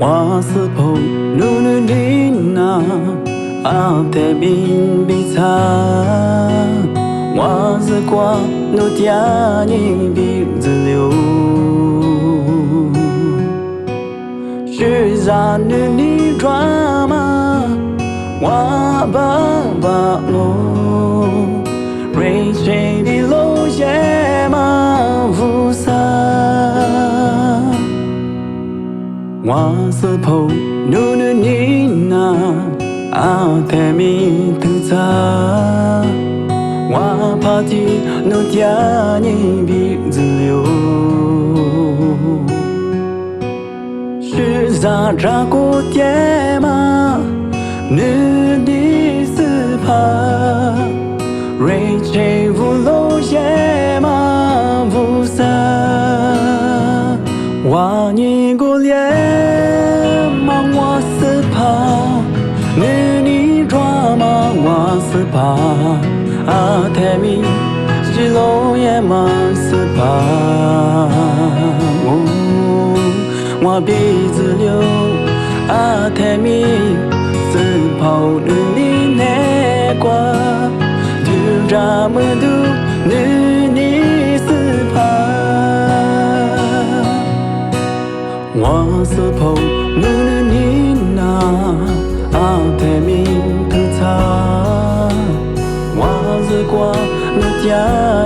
我是否努努力呢？啊，太平比差，我是光努点你比自流，是啥努力抓嘛？我把路，瑞水的路线嘛无啥。我是否努努力呢？啊，太迷途差，我怕的努点你比自流，是啥照顾点嘛？努力是怕，瑞水无路线嘛无啥，我你过脸嘛我是怕。你抓嘛我是怕，啊太迷是路也嘛是怕，我鼻子流，啊太迷是跑你那挂，就这么多你是怕，我是否努你那？啊，太迷途差，我是光努点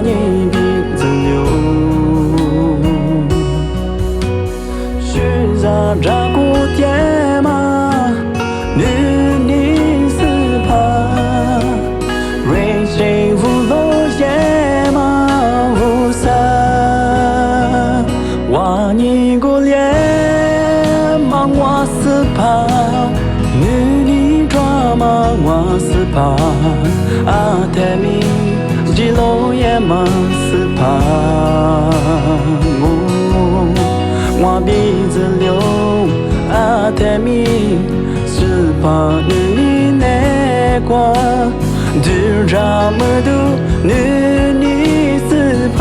你比自流，是啥照顾点嘛？你是怕，瑞水无路线嘛无啥，我你过脸嘛我是怕。你抓嘛我是怕，啊太迷是路也嘛是怕，我鼻子流，啊太迷是怕你那挂，就这么多你是怕。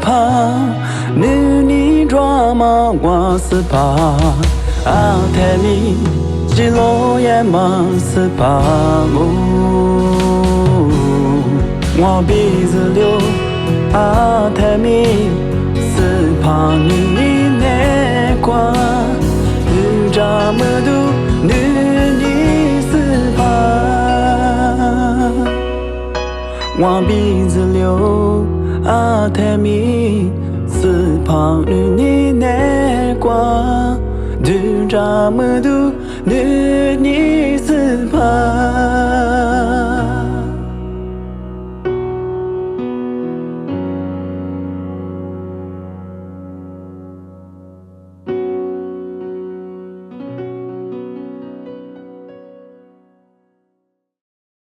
怕你抓嘛我是怕，啊太迷是路也嘛是怕，我鼻子流，啊太迷是怕你那挂，就这么多你是怕，我鼻子流。啊，太迷是怕你那挂，就这么多你。